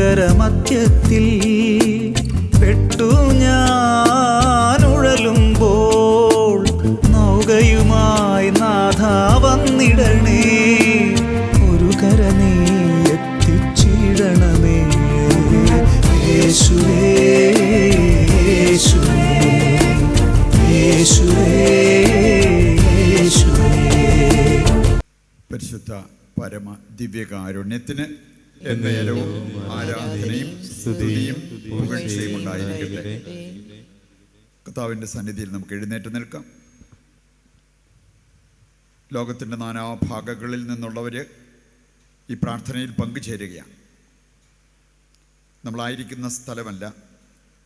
സാഗരമധ്യത്തിൽ പെട്ടു ഞാൻ ഉഴലുമ്പോൾ നൗകയുമായി നാഥ വന്നിടണേ. ഒരു കര നീ എത്തിച്ചിടണമേ. യേശുവേ യേശുവേ യേശുവേ യേശുവേ. പരിശുദ്ധ പരമ ദിവ്യകാരുണ്യത്തിന് എന്നേരവും ആരാധനയും സ്തുതിയും പുകഴ്ചയും ഉണ്ടായിരിക്കട്ടെ. കർത്താവിൻ്റെ സന്നിധിയിൽ നമുക്ക് എഴുന്നേറ്റ് നിൽക്കാം. ലോകത്തിൻ്റെ നാനാഭാഗങ്ങളിൽ നിന്നുള്ളവർ ഈ പ്രാർത്ഥനയിൽ പങ്കുചേരുകയാണ്. നമ്മളായിരിക്കുന്ന സ്ഥലമല്ല,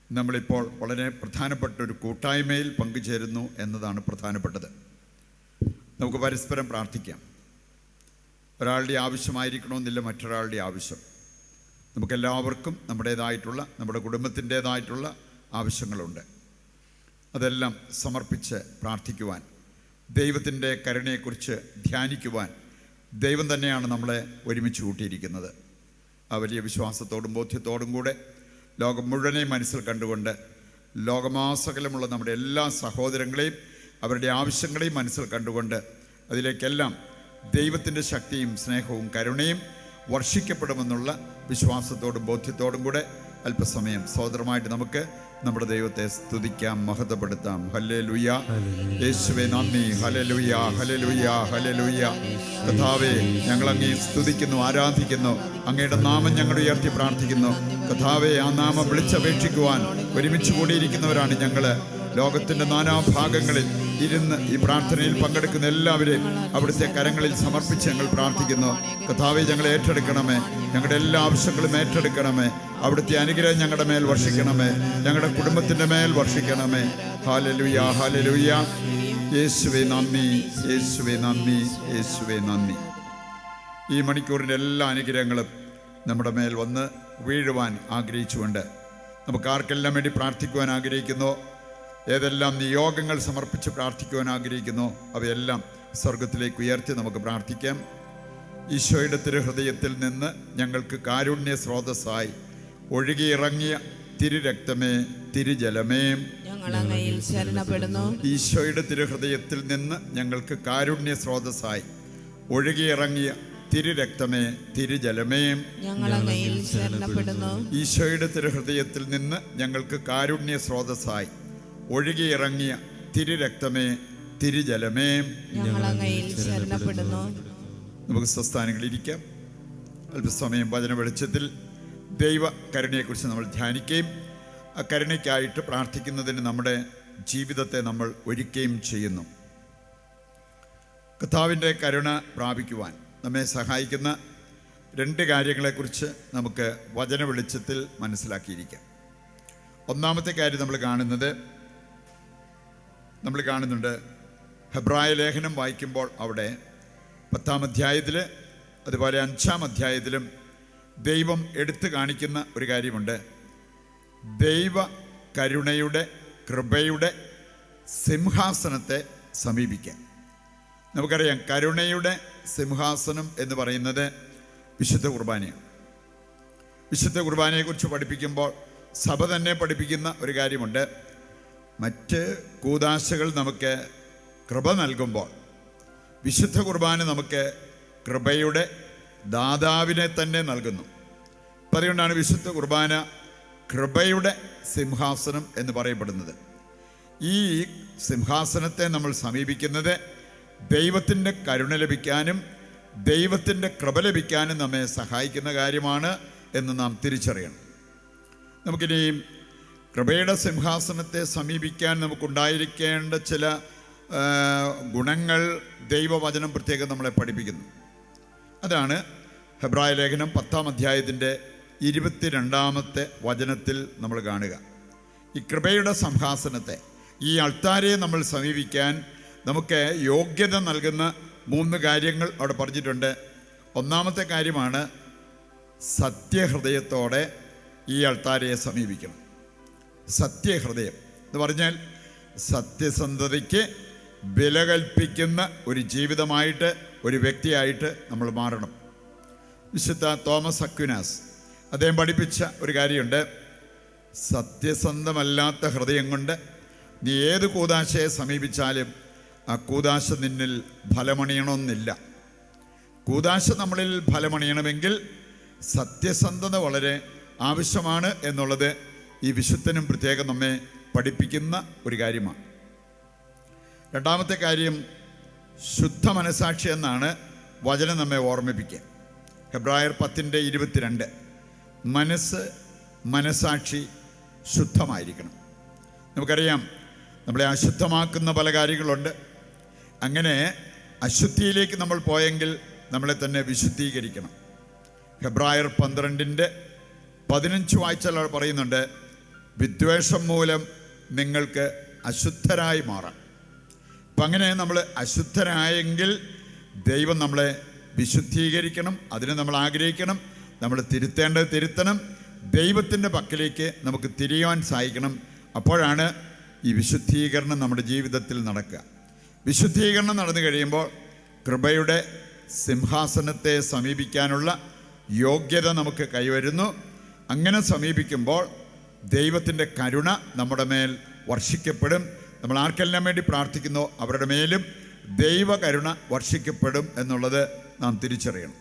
നമ്മളിപ്പോൾ വളരെ പ്രധാനപ്പെട്ട ഒരു കൂട്ടായ്മയിൽ പങ്കുചേരുന്നു എന്നതാണ് പ്രധാനപ്പെട്ടത്. നമുക്ക് പരസ്പരം പ്രാർത്ഥിക്കാം. ഒരാളുടെ ആവശ്യമായിരിക്കണമെന്നില്ല മറ്റൊരാളുടെ ആവശ്യം. നമുക്കെല്ലാവർക്കും നമ്മുടെ കുടുംബത്തിൻ്റേതായിട്ടുള്ള ആവശ്യങ്ങളുണ്ട്. അതെല്ലാം സമർപ്പിച്ച് പ്രാർത്ഥിക്കുവാൻ, ദൈവത്തിൻ്റെ കരുണയെക്കുറിച്ച് ധ്യാനിക്കുവാൻ ദൈവം തന്നെയാണ് നമ്മളെ ഒരുമിച്ച് കൂട്ടിയിരിക്കുന്നത്. ആ വലിയ വിശ്വാസത്തോടും ബോധ്യത്തോടും കൂടെ ലോകം മുഴുവനെയും മനസ്സിൽ കണ്ടുകൊണ്ട് ലോകമാസകലമുള്ള നമ്മുടെ എല്ലാ സഹോദരങ്ങളെയും അവരുടെ ആവശ്യങ്ങളെയും മനസ്സിൽ കണ്ടുകൊണ്ട് അതിലേക്കെല്ലാം ദൈവത്തിൻ്റെ ശക്തിയും സ്നേഹവും കരുണയും വർഷിക്കപ്പെടുമെന്നുള്ള വിശ്വാസത്തോടും ബോധ്യത്തോടും കൂടെ അല്പസമയം സ്വതന്ത്രമായിട്ട് നമുക്ക് നമ്മുടെ ദൈവത്തെ സ്തുതിക്കാം, മഹത്വപ്പെടുത്താം. ഹല്ലേലൂയ, യേശുവേ നന്ദി. Hallelujah, hallelujah, hallelujah. കർത്താവേ, ഞങ്ങൾ അങ്ങേ സ്തുതിക്കുന്നു, ആരാധിക്കുന്നു. അങ്ങയുടെ നാമം ഞങ്ങൾ ഉയർത്തി പ്രാർത്ഥിക്കുന്നു. കർത്താവേ, ആ നാമം വിളിച്ചപേക്ഷിക്കുവാൻ ഒരുമിച്ച് കൂടിയിരിക്കുന്നവരാണ് ഞങ്ങൾ. ലോകത്തിൻ്റെ നാനാഭാഗങ്ങളിൽ ഇരുന്ന് ഈ പ്രാർത്ഥനയിൽ പങ്കെടുക്കുന്ന എല്ലാവരെയും അവിടുത്തെ കരങ്ങളിൽ സമർപ്പിച്ച് ഞങ്ങൾ പ്രാർത്ഥിക്കുന്നു. കർത്താവേ, ഞങ്ങളെ ഏറ്റെടുക്കണമേ, ഞങ്ങളുടെ എല്ലാ ആവശ്യങ്ങളും ഏറ്റെടുക്കണമേ. അവിടുത്തെ അനുഗ്രഹം ഞങ്ങളുടെ മേൽ വർഷിക്കണമേ, ഞങ്ങളുടെ കുടുംബത്തിൻ്റെ മേൽ വർഷിക്കണമേ. Hallelujah, hallelujah. യേശുവേ നന്ദി, യേശുവേ നന്ദി, യേശുവേ നന്ദി. ഈ മണിക്കൂറിൻ്റെ എല്ലാ അനുഗ്രഹങ്ങളും നമ്മുടെ മേൽ വന്ന് വീഴുവാൻ ആഗ്രഹിച്ചുകൊണ്ട് നമുക്ക് ആർക്കെല്ലാം വേണ്ടി പ്രാർത്ഥിക്കുവാൻ ആഗ്രഹിക്കുന്നു, ഏതെല്ലാം നിയോഗങ്ങൾ സമർപ്പിച്ച് പ്രാർത്ഥിക്കുവാൻ ആഗ്രഹിക്കുന്നു, അവയെല്ലാം സ്വർഗത്തിലേക്ക് ഉയർത്തി നമുക്ക് പ്രാർത്ഥിക്കാം. ഈശോയുടെ തിരുഹൃദയത്തിൽ നിന്ന് ഞങ്ങൾക്ക് കാരുണ്യ സ്രോതസ്സായി ഒഴുകിയിറങ്ങിയ തിരുരക്തമേ, തിരുജലമേ, ഈശോയുടെ തിരുഹൃദയത്തിൽ നിന്ന് ഞങ്ങൾക്ക് കാരുണ്യ സ്രോതസ്സായി ഒഴുകിയിറങ്ങിയ തിരുരക്തമേ, തിരുജലമേ, ഈശോയുടെ തിരുഹൃദയത്തിൽ നിന്ന് ഞങ്ങൾക്ക് കാരുണ്യ സ്രോതസ്സായി ഒഴുകിയിറങ്ങിയ തിരുരക്തമേ, തിരുജലമേ, നമുക്ക് സ്വസ്ഥാനങ്ങളിരിക്കാം. അല്പസമയം വചന വെളിച്ചത്തിൽ ദൈവ കരുണയെക്കുറിച്ച് നമ്മൾ ധ്യാനിക്കുകയും ആ കരുണയ്ക്കായിട്ട് പ്രാർത്ഥിക്കുന്നതിന് നമ്മുടെ ജീവിതത്തെ നമ്മൾ ഒരുക്കുകയും ചെയ്യുന്നു. കർത്താവിൻ്റെ കരുണ പ്രാപിക്കുവാൻ നമ്മെ സഹായിക്കുന്ന രണ്ട് കാര്യങ്ങളെക്കുറിച്ച് നമുക്ക് വചന വെളിച്ചത്തിൽ മനസ്സിലാക്കിയിരിക്കാം. ഒന്നാമത്തെ കാര്യം നമ്മൾ കാണുന്നുണ്ട് ഹെബ്രായ ലേഖനം വായിക്കുമ്പോൾ അവിടെ 10-ാം അധ്യായത്തിൽ അതുപോലെ 5-ാം അധ്യായത്തിലും ദൈവം എടുത്തു കാണിക്കുന്ന ഒരു കാര്യമുണ്ട്. ദൈവ കരുണയുടെ കൃപയുടെ സിംഹാസനത്തെ സമീപിക്കാൻ. നമുക്കറിയാം, കരുണയുടെ സിംഹാസനം എന്ന് പറയുന്നത് വിശുദ്ധ കുർബാനയാണ്. വിശുദ്ധ കുർബാനയെക്കുറിച്ച് പഠിപ്പിക്കുമ്പോൾ സഭ തന്നെ പഠിപ്പിക്കുന്ന ഒരു കാര്യമുണ്ട്. മറ്റ് കൂദാശകൾ നമുക്ക് കൃപ നൽകുമ്പോൾ വിശുദ്ധ കുർബാന നമുക്ക് കൃപയുടെ ദാതാവിനെ തന്നെ നൽകുന്നു. അപ്പം അതുകൊണ്ടാണ് വിശുദ്ധ കുർബാന കൃപയുടെ സിംഹാസനം എന്ന് പറയപ്പെടുന്നത്. ഈ സിംഹാസനത്തെ നമ്മൾ സമീപിക്കുന്നത് ദൈവത്തിൻ്റെ കരുണ ലഭിക്കാനും ദൈവത്തിൻ്റെ കൃപ ലഭിക്കാനും നമ്മെ സഹായിക്കുന്ന കാര്യമാണ് എന്ന് നാം തിരിച്ചറിയണം. നമുക്കിനി കൃപയുടെ സിംഹാസനത്തെ സമീപിക്കാൻ നമുക്കുണ്ടായിരിക്കേണ്ട ചില ഗുണങ്ങൾ ദൈവവചനം പ്രത്യേകം നമ്മളെ പഠിപ്പിക്കുന്നു. അതാണ് ഹെബ്രായ ലേഖനം 10-ാം അധ്യായത്തിൻ്റെ 22-ാമത്തെ വചനത്തിൽ നമ്മൾ കാണുക. ഈ കൃപയുടെ സിംഹാസനത്തെ, ഈ അൾത്താരെ നമ്മൾ സമീപിക്കാൻ നമുക്ക് യോഗ്യത നൽകുന്ന 3 കാര്യങ്ങൾ അവിടെ പറഞ്ഞിട്ടുണ്ട്. ഒന്നാമത്തെ കാര്യമാണ് സത്യഹൃദയത്തോടെ ഈ അൾത്താരയെ സമീപിക്കണം. സത്യഹൃദയം എന്ന് പറഞ്ഞാൽ സത്യസന്ധതയ്ക്ക് വില കൽപ്പിക്കുന്ന ഒരു ജീവിതമായിട്ട്, ഒരു വ്യക്തിയായിട്ട് നമ്മൾ മാറണം. വിശുദ്ധ തോമസ് അക്വിനാസ് അദ്ദേഹം പഠിപ്പിച്ച ഒരു കാര്യമുണ്ട്. സത്യസന്ധമല്ലാത്ത ഹൃദയം കൊണ്ട് നീ ഏത് കൂദാശയെ സമീപിച്ചാലും ആ കൂദാശ നിന്നിൽ ഫലമണിയണമെന്നില്ല. കൂദാശ നമ്മളിൽ ഫലമണിയണമെങ്കിൽ സത്യസന്ധത വളരെ ആവശ്യമാണ് എന്നുള്ളത് ഈ വിശുദ്ധനും പ്രത്യേകം നമ്മെ പഠിപ്പിക്കുന്ന ഒരു കാര്യമാണ്. രണ്ടാമത്തെ കാര്യം ശുദ്ധ മനസാക്ഷി എന്നാണ് വചനം നമ്മെ ഓർമ്മിപ്പിക്കുക. ഹെബ്രായർ 10:22 മനസാക്ഷി ശുദ്ധമായിരിക്കണം. നമുക്കറിയാം നമ്മളെ അശുദ്ധമാക്കുന്ന പല കാര്യങ്ങളുണ്ട്. അങ്ങനെ അശുദ്ധിയിലേക്ക് നമ്മൾ പോയെങ്കിൽ നമ്മളെ തന്നെ വിശുദ്ധീകരിക്കണം. ഹെബ്രായർ 12:15 വായിച്ചാൽ പറയുന്നുണ്ട്, വിദ്വേഷം മൂലം നിങ്ങൾക്ക് അശുദ്ധരായി മാറാം. അപ്പം അങ്ങനെ നമ്മൾ അശുദ്ധരായെങ്കിൽ ദൈവം നമ്മളെ വിശുദ്ധീകരിക്കണം. അതിന് നമ്മൾ ആഗ്രഹിക്കണം. നമ്മൾ തിരുത്തേണ്ടത് തിരുത്തണം. ദൈവത്തിൻ്റെ പക്കലേക്ക് നമുക്ക് തിരിയുവാൻ സാധിക്കണം. അപ്പോഴാണ് ഈ വിശുദ്ധീകരണം നമ്മുടെ ജീവിതത്തിൽ നടക്കുക. വിശുദ്ധീകരണം നടന്നു കഴിയുമ്പോൾ കൃപയുടെ സിംഹാസനത്തെ സമീപിക്കാനുള്ള യോഗ്യത നമുക്ക് കൈവരുന്നു. അങ്ങനെ സമീപിക്കുമ്പോൾ ദൈവത്തിൻ്റെ കരുണ നമ്മുടെ മേൽ വർഷിക്കപ്പെടും. നമ്മൾ ആർക്കെല്ലാം വേണ്ടി പ്രാർത്ഥിക്കുന്നോ അവരുടെ മേലും ദൈവകരുണ വർഷിക്കപ്പെടും എന്നുള്ളത് നാം തിരിച്ചറിയണം.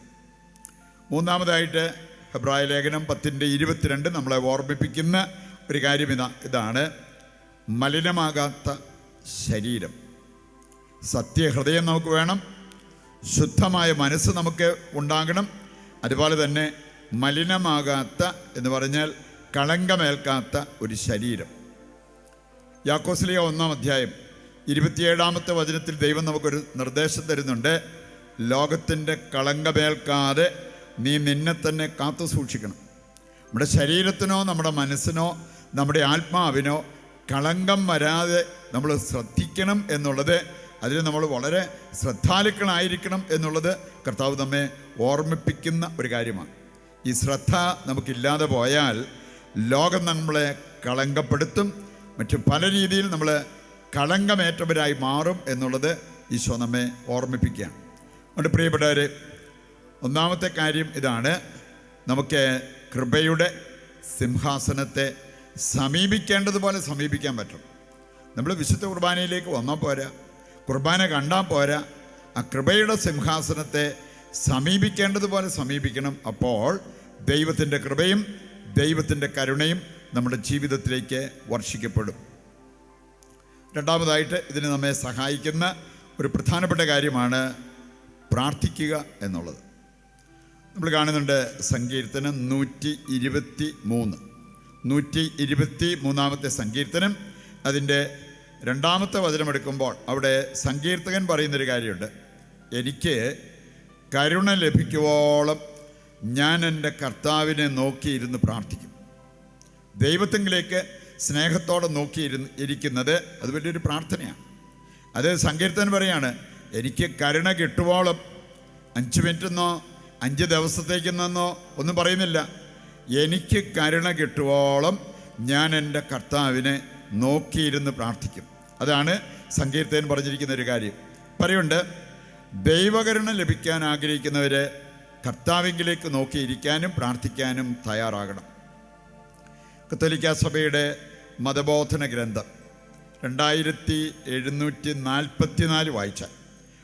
മൂന്നാമതായിട്ട് ഹെബ്രായ ലേഖനം 10:22 നമ്മളെ ഓർമ്മിപ്പിക്കുന്ന ഒരു കാര്യം ഇതാണ് മലിനമാകാത്ത ശരീരം. സത്യഹൃദയം നമുക്ക് വേണം. ശുദ്ധമായ മനസ്സ് നമുക്ക് ഉണ്ടാകണം. അതുപോലെ തന്നെ മലിനമാകാത്ത എന്ന് പറഞ്ഞാൽ കളങ്കമേൽക്കാത്ത ഒരു ശരീരം. യാക്കോസ്ലീഹ 1-ാം വചനത്തിൽ ദൈവം നമുക്കൊരു നിർദ്ദേശം തരുന്നുണ്ട്. ലോകത്തിൻ്റെ കളങ്കമേൽക്കാതെ നീ നിന്നെ തന്നെ കാത്തു സൂക്ഷിക്കണം. നമ്മുടെ ശരീരത്തിനോ നമ്മുടെ മനസ്സിനോ നമ്മുടെ ആത്മാവിനോ കളങ്കം വരാതെ നമ്മൾ ശ്രദ്ധിക്കണം എന്നുള്ളത്, അതിൽ നമ്മൾ വളരെ ശ്രദ്ധാലുക്കളായിരിക്കണം എന്നുള്ളത് കർത്താവ് നമ്മെ ഓർമ്മിപ്പിക്കുന്ന ഒരു കാര്യമാണ്. ഈ ശ്രദ്ധ നമുക്കില്ലാതെ പോയാൽ ലോകം നമ്മളെ കളങ്കപ്പെടുത്തും. മറ്റു പല രീതിയിൽ നമ്മൾ കളങ്കമേറ്റവരായി മാറും എന്നുള്ളത് ഈശോ നമ്മെ ഓർമ്മിപ്പിക്കുകയാണ്. അതുകൊണ്ട് പ്രിയപ്പെട്ടവരെ, ഒന്നാമത്തെ കാര്യം ഇതാണ്, നമുക്ക് കൃപയുടെ സിംഹാസനത്തെ സമീപിക്കേണ്ടതുപോലെ സമീപിക്കാൻ പറ്റും. നമ്മൾ വിശുദ്ധ കുർബാനയിലേക്ക് വന്നാൽ പോരാ, കുർബാന കണ്ടാൽ പോരാ, ആ കൃപയുടെ സിംഹാസനത്തെ സമീപിക്കേണ്ടതുപോലെ സമീപിക്കണം. അപ്പോൾ ദൈവത്തിൻ്റെ കൃപയും ദൈവത്തിൻ്റെ കരുണയും നമ്മുടെ ജീവിതത്തിലേക്ക് വർഷിക്കപ്പെടും. രണ്ടാമതായിട്ട് ഇതിന് നമ്മെ സഹായിക്കുന്ന ഒരു പ്രധാനപ്പെട്ട കാര്യമാണ് പ്രാർത്ഥിക്കുക എന്നുള്ളത്. നമ്മൾ കാണുന്നുണ്ട് സങ്കീർത്തനം 123 സങ്കീർത്തനം, അതിൻ്റെ 2-ാമത്തെ വചനം എടുക്കുമ്പോൾ അവിടെ സങ്കീർത്തകൻ പറയുന്നൊരു കാര്യമുണ്ട്. എനിക്ക് കരുണ ലഭിക്കുവോളം ഞാൻ എൻ്റെ കർത്താവിനെ നോക്കിയിരുന്ന് പ്രാർത്ഥിക്കും. ദൈവത്തിലേക്ക് സ്നേഹത്തോടെ ഇരിക്കുന്നത് അത് വലിയൊരു പ്രാർത്ഥനയാണ്. അത് സങ്കീർത്തകൻ പറയാണ്, എനിക്ക് കരുണ കിട്ടുവോളം 5 മിനിറ്റെന്നോ 5 ദിവസത്തേക്കെന്നോ ഒന്നും പറയുന്നില്ല. എനിക്ക് കരുണ കിട്ടുവോളം ഞാൻ എൻ്റെ കർത്താവിനെ നോക്കിയിരുന്ന് പ്രാർത്ഥിക്കും. അതാണ് സങ്കീർത്തകൻ പറഞ്ഞിരിക്കുന്ന ഒരു കാര്യം. പറയുന്നുണ്ട്, ദൈവകരുണ ലഭിക്കാൻ ആഗ്രഹിക്കുന്നവർ കർത്താവിലേക്ക് നോക്കിയിരിക്കാനും പ്രാർത്ഥിക്കാനും തയ്യാറാകണം. കത്തോലിക്ക സഭയുടെ മതബോധന ഗ്രന്ഥം 2744 വായിച്ചാൽ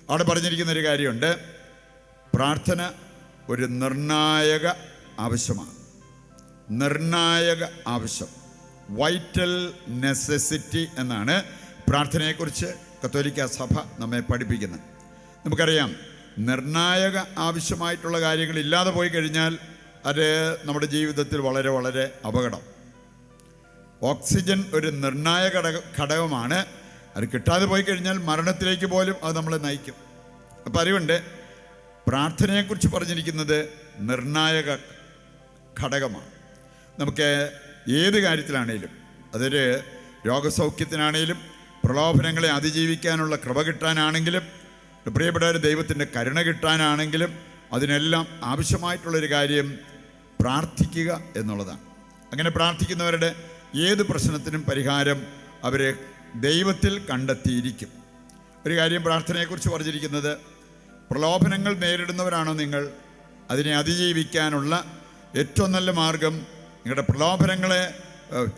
അവിടെ പറഞ്ഞിരിക്കുന്ന ഒരു കാര്യമുണ്ട്. പ്രാർത്ഥന ഒരു നിർണായക ആവശ്യമാണ്. നിർണായക ആവശ്യം, വൈറ്റൽ നെസസിറ്റി എന്നാണ് പ്രാർത്ഥനയെക്കുറിച്ച് കത്തോലിക്ക സഭ നമ്മെ പഠിപ്പിക്കുന്നത്. നമുക്കറിയാം, നിർണായക ആവശ്യമായിട്ടുള്ള കാര്യങ്ങൾ ഇല്ലാതെ പോയി കഴിഞ്ഞാൽ അത് നമ്മുടെ ജീവിതത്തിൽ വളരെ വളരെ അപകടം. ഓക്സിജൻ ഒരു നിർണായക ഘടകമാണ്. അത് കിട്ടാതെ പോയി കഴിഞ്ഞാൽ മരണത്തിലേക്ക് പോലും അത് നമ്മളെ നയിക്കും. അപ്പം അതുകൊണ്ട് പ്രാർത്ഥനയെക്കുറിച്ച് പറഞ്ഞിരിക്കുന്നത് നിർണായക ഘടകമാണ്. നമുക്ക് ഏത് കാര്യത്തിലാണേലും, അതൊരു രോഗസൗഖ്യത്തിനാണേലും പ്രലോഭനങ്ങളെ അതിജീവിക്കാനുള്ള കൃപ കിട്ടാനാണെങ്കിലും പ്രിയപ്പെട്ടവർ ദൈവത്തിൻ്റെ കരുണ കിട്ടാനാണെങ്കിലും അതിനെല്ലാം ആവശ്യമായിട്ടുള്ളൊരു കാര്യം പ്രാർത്ഥിക്കുക എന്നുള്ളതാണ്. അങ്ങനെ പ്രാർത്ഥിക്കുന്നവരുടെ ഏത് പ്രശ്നത്തിനും പരിഹാരം അവർ ദൈവത്തിൽ കണ്ടെത്തിയിരിക്കും. ഒരു കാര്യം പ്രാർത്ഥനയെക്കുറിച്ച് പറഞ്ഞിരിക്കുന്നത്, പ്രലോഭനങ്ങൾ നേരിടുന്നവരാണോ നിങ്ങൾ, അതിനെ അതിജീവിക്കാനുള്ള ഏറ്റവും നല്ല മാർഗം, നിങ്ങളുടെ പ്രലോഭനങ്ങളെ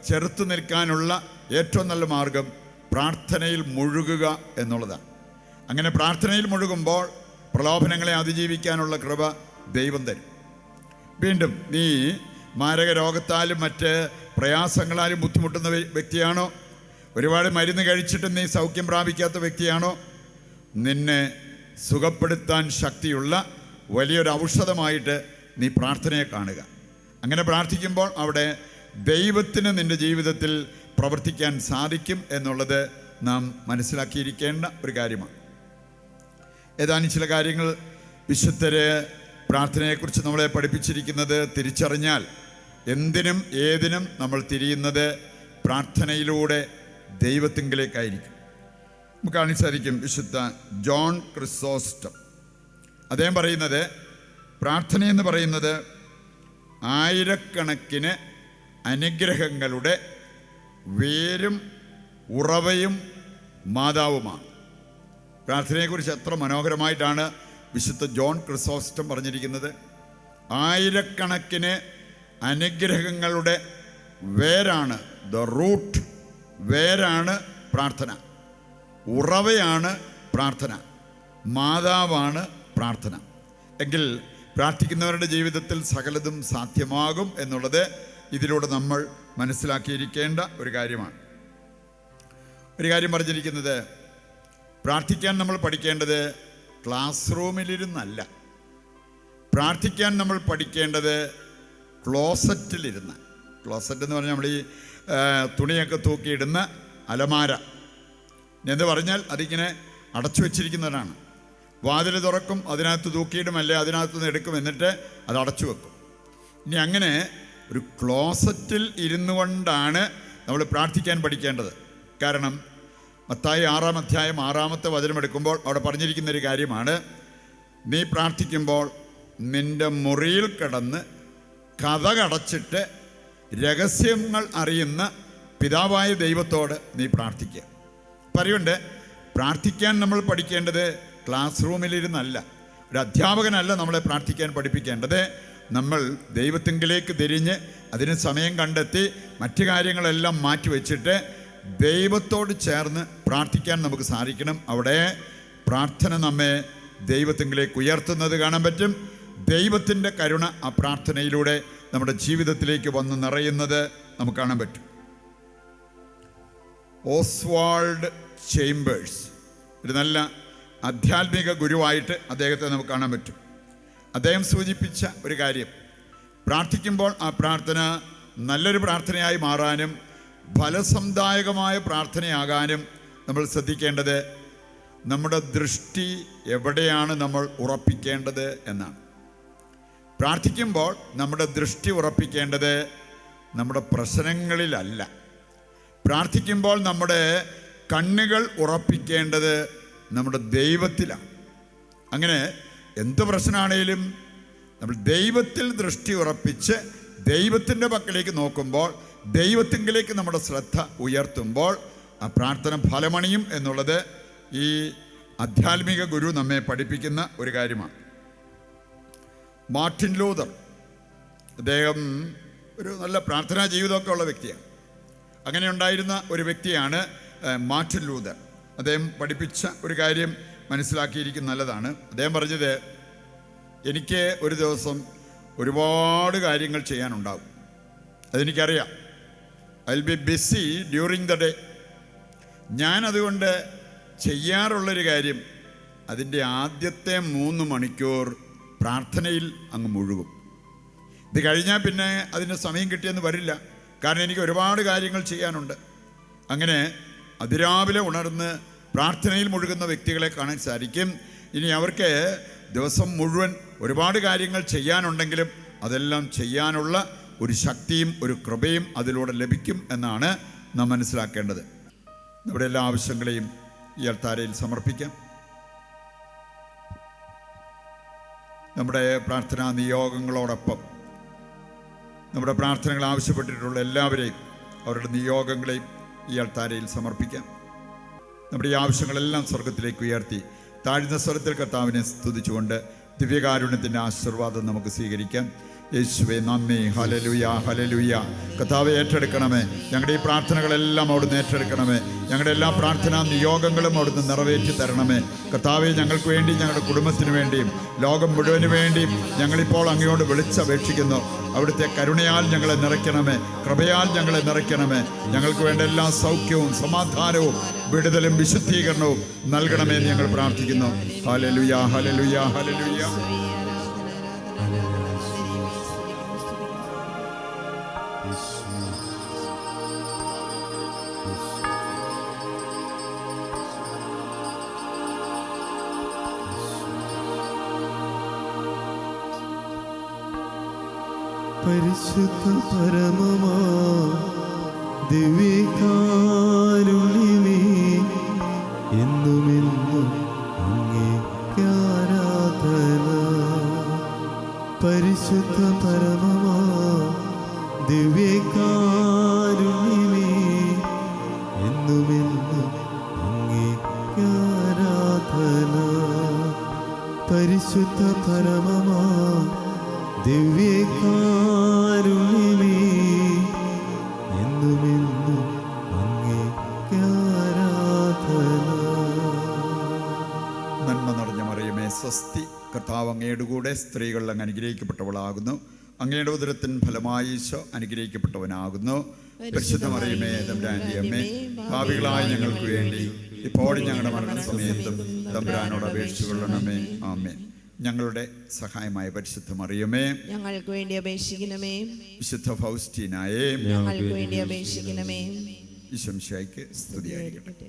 ചെറുത്തു നിൽക്കാനുള്ള ഏറ്റവും നല്ല മാർഗം പ്രാർത്ഥനയിൽ മുഴുകുക എന്നുള്ളതാണ്. അങ്ങനെ പ്രാർത്ഥനയിൽ മുഴുകുമ്പോൾ പ്രലോഭനങ്ങളെ അതിജീവിക്കാനുള്ള കൃപ ദൈവം തരും. വീണ്ടും, നീ മാരക രോഗത്താലും മറ്റ് പ്രയാസങ്ങളാലും ബുദ്ധിമുട്ടുന്ന വ്യക്തിയാണോ? ഒരുപാട് മരുന്ന് കഴിച്ചിട്ടും നീ സൗഖ്യം പ്രാപിക്കാത്ത വ്യക്തിയാണോ? നിന്നെ സുഖപ്പെടുത്താൻ ശക്തിയുള്ള വലിയൊരു ഔഷധമായിട്ട് നീ പ്രാർത്ഥനയെ കാണുക. അങ്ങനെ പ്രാർത്ഥിക്കുമ്പോൾ അവിടെ ദൈവത്തിന് നിൻ്റെ ജീവിതത്തിൽ പ്രവർത്തിക്കാൻ സാധിക്കും എന്നുള്ളത് നാം മനസ്സിലാക്കിയിരിക്കേണ്ട ഒരു കാര്യമാണ്. ഏതാനും ചില കാര്യങ്ങൾ വിശുദ്ധര് പ്രാർത്ഥനയെക്കുറിച്ച് നമ്മളെ പഠിപ്പിച്ചിരിക്കുന്നത് തിരിച്ചറിഞ്ഞാൽ എന്തിനും ഏതിനും നമ്മൾ തിരിയുന്നത് പ്രാർത്ഥനയിലൂടെ ദൈവത്തിങ്കിലേക്കായിരിക്കും. നമുക്ക് കാണാൻ സാധിക്കും വിശുദ്ധ ജോൺ ക്രിസോസ്റ്റം അദ്ദേഹം പറയുന്നത്, പ്രാർത്ഥനയെന്ന് പറയുന്നത് ആയിരക്കണക്കിന് അനുഗ്രഹങ്ങളുടെ വേരും ഉറവയും മാതാവുമാണ്. പ്രാർത്ഥനയെക്കുറിച്ച് എത്ര മനോഹരമായിട്ടാണ് വിശുദ്ധ ജോൺ ക്രിസോസ്റ്റം പറഞ്ഞിരിക്കുന്നത്. ആയിരക്കണക്കിന് അനുഗ്രഹങ്ങളുടെ വേരാണ്, ദ റൂട്ട്, വേരാണ് പ്രാർത്ഥന, ഉറവയാണ് പ്രാർത്ഥന, മാതാവാണ് പ്രാർത്ഥന. എങ്കിൽ പ്രാർത്ഥിക്കുന്നവരുടെ ജീവിതത്തിൽ സകലതും സാധ്യമാകും എന്നുള്ളത് ഇതിലൂടെ നമ്മൾ മനസ്സിലാക്കിയിരിക്കേണ്ട ഒരു കാര്യമാണ്. ഒരു കാര്യം പറഞ്ഞിരിക്കുന്നത്, പ്രാർത്ഥിക്കാൻ നമ്മൾ പഠിക്കേണ്ടത് ക്ലാസ് റൂമിലിരുന്നല്ല, പ്രാർത്ഥിക്കാൻ നമ്മൾ പഠിക്കേണ്ടത് ക്ലോസറ്റിലിരുന്ന്. ക്ലോസറ്റ് എന്ന് പറഞ്ഞാൽ നമ്മൾ ഈ തുണിയൊക്കെ തൂക്കിയിടുന്ന അലമാര എന്ന് പറഞ്ഞാൽ അതിങ്ങനെ അടച്ചു വച്ചിരിക്കുന്നവരാണ്. വാതിൽ തുറക്കും, അതിനകത്ത് തൂക്കിയിടും, അല്ലെ അതിനകത്ത് നിന്ന് എടുക്കും, എന്നിട്ട് അത് അടച്ചു വെക്കും. ഇനി അങ്ങനെ ഒരു ക്ലോസറ്റിൽ ഇരുന്നു കൊണ്ടാണ് നമ്മൾ പ്രാർത്ഥിക്കാൻ പഠിക്കേണ്ടത്. കാരണം മത്തായി 6-ാം അധ്യായം 6-ാമത്തെ വചനം എടുക്കുമ്പോൾ അവിടെ പറഞ്ഞിരിക്കുന്നൊരു കാര്യമാണ്, നീ പ്രാർത്ഥിക്കുമ്പോൾ നിൻ്റെ മുറിയിൽ കിടന്ന് കതകടച്ചിട്ട് രഹസ്യങ്ങൾ അറിയുന്ന പിതാവായ ദൈവത്തോട് നീ പ്രാർത്ഥിക്കുക. പറയുന്നുണ്ട്, പ്രാർത്ഥിക്കാൻ നമ്മൾ പഠിക്കേണ്ടത് ക്ലാസ് റൂമിലിരുന്നല്ല, ഒരു അധ്യാപകനല്ല നമ്മളെ പ്രാർത്ഥിക്കാൻ പഠിപ്പിക്കേണ്ടത്. നമ്മൾ ദൈവത്തിങ്കിലേക്ക് തിരിഞ്ഞ് അതിന് സമയം കണ്ടെത്തി മറ്റു കാര്യങ്ങളെല്ലാം മാറ്റിവെച്ചിട്ട് ദൈവത്തോട് ചേർന്ന് പ്രാർത്ഥിക്കാൻ നമുക്ക് സാധിക്കണം. അവിടെ പ്രാർത്ഥന നമ്മെ ദൈവത്തിങ്കിലേക്ക് ഉയർത്തുന്നത് കാണാൻ പറ്റും. ദൈവത്തിൻ്റെ കരുണ ആ പ്രാർത്ഥനയിലൂടെ നമ്മുടെ ജീവിതത്തിലേക്ക് വന്ന് നിറയുന്നത് നമുക്ക് കാണാൻ പറ്റും. ഓസ്വാൾഡ് ചേംബേഴ്സ് ഒരു നല്ല ആധ്യാത്മിക ഗുരുവായിട്ട് അദ്ദേഹത്തെ നമുക്ക് കാണാൻ പറ്റും. അദ്ദേഹം സൂചിപ്പിച്ച ഒരു കാര്യം, പ്രാർത്ഥിക്കുമ്പോൾ ആ പ്രാർത്ഥന നല്ലൊരു പ്രാർത്ഥനയായി മാറാനും ഫലസംദായകമായ പ്രാർത്ഥനയാകാനും നമ്മൾ ശ്രദ്ധിക്കേണ്ടത് നമ്മുടെ ദൃഷ്ടി എവിടെയാണ് നമ്മൾ ഉറപ്പിക്കേണ്ടത് എന്നാണ്. പ്രാർത്ഥിക്കുമ്പോൾ നമ്മുടെ ദൃഷ്ടി ഉറപ്പിക്കേണ്ടത് നമ്മുടെ പ്രശ്നങ്ങളിലല്ല. പ്രാർത്ഥിക്കുമ്പോൾ നമ്മുടെ കണ്ണുകൾ ഉറപ്പിക്കേണ്ടത് നമ്മുടെ ദൈവത്തിലാണ്. അങ്ങനെ എന്ത് പ്രശ്നമാണേലും നമ്മൾ ദൈവത്തിൽ ദൃഷ്ടി ഉറപ്പിച്ച് ദൈവത്തിൻ്റെ പക്കലേക്ക് നോക്കുമ്പോൾ, ദൈവത്തിങ്കിലേക്ക് നമ്മുടെ ശ്രദ്ധ ഉയർത്തുമ്പോൾ ആ പ്രാർത്ഥന ഫലമണിയും എന്നുള്ളത് ഈ ആധ്യാത്മിക ഗുരു നമ്മെ പഠിപ്പിക്കുന്ന ഒരു കാര്യമാണ്. മാർട്ടിൻ ലൂതർ, അദ്ദേഹം ഒരു നല്ല പ്രാർത്ഥനാ ജീവിതമൊക്കെ ഉള്ള വ്യക്തിയാണ്. അങ്ങനെ ഉണ്ടായിരുന്ന ഒരു വ്യക്തിയാണ് മാർട്ടിൻ ലൂതർ. അദ്ദേഹം പഠിപ്പിച്ച ഒരു കാര്യം മനസ്സിലാക്കിയിരിക്കുന്ന നല്ലതാണ്. അദ്ദേഹം പറഞ്ഞത്, എനിക്ക് ഒരു ദിവസം ഒരുപാട് കാര്യങ്ങൾ ചെയ്യാനുണ്ടാകും, അതെനിക്കറിയാം. I will be BC during the day. ഞാൻ അതുകൊണ്ട് ചെയ്യാറുള്ളൊരു കാര്യം, അതിൻ്റെ ആദ്യത്തെ 3 മണിക്കൂർ പ്രാർത്ഥനയിൽ അങ്ങ് മുഴുകും. ഇത് കഴിഞ്ഞാൽ പിന്നെ അതിന് സമയം കിട്ടിയെന്ന് വരില്ല, കാരണം എനിക്ക് ഒരുപാട് കാര്യങ്ങൾ ചെയ്യാനുണ്ട്. അങ്ങനെ അതിരാവിലെ ഉണർന്ന് പ്രാർത്ഥനയിൽ മുഴുകുന്ന വ്യക്തികളെ കാണാൻ സാധിക്കും. ഇനി അവർക്ക് ദിവസം മുഴുവൻ ഒരുപാട് കാര്യങ്ങൾ ചെയ്യാനുണ്ടെങ്കിലും അതെല്ലാം ചെയ്യാനുള്ള ഒരു ശക്തിയും ഒരു കൃപയും അതിലൂടെ ലഭിക്കും എന്നാണ് നാം മനസ്സിലാക്കേണ്ടത്. നമ്മുടെ എല്ലാ ആവശ്യങ്ങളെയും ഈ അൾത്താരയിൽ സമർപ്പിക്കാം. നമ്മുടെ പ്രാർത്ഥനാ നിയോഗങ്ങളോടൊപ്പം നമ്മുടെ പ്രാർത്ഥനകൾ ആവശ്യപ്പെട്ടിട്ടുള്ള എല്ലാവരെയും അവരുടെ നിയോഗങ്ങളെയും ഈ അൾത്താരയിൽ സമർപ്പിക്കാം. നമ്മുടെ ഈ ആവശ്യങ്ങളെല്ലാം സ്വർഗത്തിലേക്ക് ഉയർത്തി താഴ്ന്ന സ്വരത്തിൽ കർത്താവിനെ സ്തുതിച്ചുകൊണ്ട് ദിവ്യകാരുണ്യത്തിൻ്റെ ആശീർവാദം നമുക്ക് സ്വീകരിക്കാം. യേശുവേ നന്ദി. Hallelujah, hallelujah. കർത്താവേ ഏറ്റെടുക്കണമേ. ഞങ്ങളുടെ ഈ പ്രാർത്ഥനകളെല്ലാം അവിടുന്ന് ഏറ്റെടുക്കണമേ. ഞങ്ങളുടെ എല്ലാ പ്രാർത്ഥനാ നിയോഗങ്ങളും അവിടുന്ന് നിറവേറ്റി തരണമേ. കർത്താവേ ഞങ്ങൾക്ക് വേണ്ടി, ഞങ്ങളുടെ കുടുംബത്തിന് വേണ്ടിയും ലോകം മുഴുവന് വേണ്ടിയും ഞങ്ങളിപ്പോൾ അങ്ങയോട് വിളിച്ചപേക്ഷിക്കുന്നു. അവിടുത്തെ കരുണയാൽ ഞങ്ങളെ നിറയ്ക്കണമേ, കൃപയാൽ ഞങ്ങളെ നിറയ്ക്കണമേ. ഞങ്ങൾക്ക് വേണ്ട എല്ലാ സൗഖ്യവും സമാധാനവും വിടുതലും വിശുദ്ധീകരണവും നൽകണമേ എന്ന് ഞങ്ങൾ പ്രാർത്ഥിക്കുന്നു. Hallelujah, hallelujah, hallelujah. പരിശുദ്ധ പരമമാ ദിവ്യകാരുണ്യമേ, എന്നുമെന്നും അങ്ങേക്ക് ആരാധന. പരിശുദ്ധ പരമമാ ദിവ്യകാരുണ്യമേ, എന്നുമെന്നും അങ്ങേക്ക് ആരാധന. പരിശുദ്ധ പരമമാ ദിവ്യകാരുണ്യമേ, എന്നുമെന്നും അങ്ങേക്ക് ആരാധന. നന്മ നിറഞ്ഞ മറിയമേ സ്വസ്തി, കർത്താവ് അങ്ങയുടെ കൂടെ സ്ത്രീകൾ അങ്ങ് അനുഗ്രഹിക്കപ്പെട്ടവളാകുന്നു. അങ്ങയുടെ ഉദരത്തിൻ ഫലമായി ഈശോ അനുഗ്രഹിക്കപ്പെട്ടവനാകുന്നു. പരിശുദ്ധ മറിയമേ തമ്പുരാന്റെ അമ്മേ, പാപികളായ ഞങ്ങൾക്ക് വേണ്ടി ഇപ്പോഴും ഞങ്ങളുടെ മരണസമയത്തും തമ്പുരാനോട് അപേക്ഷിച്ചുകൊള്ളണമേ. ആമേൻ. ഞങ്ങളുടെ സഹായമായ പരിശുദ്ധ മറിയമേ, ഞങ്ങൾക്ക് വേണ്ടി അപേക്ഷിക്കണമേ. വിശുദ്ധ ഫൗസ്റ്റീനായേ, ഞങ്ങൾക്ക് വേണ്ടി അപേക്ഷിക്കണമേ. ഈശോ മിശിഹായ്ക്ക് സ്തുതിയായിരിക്കട്ടെ.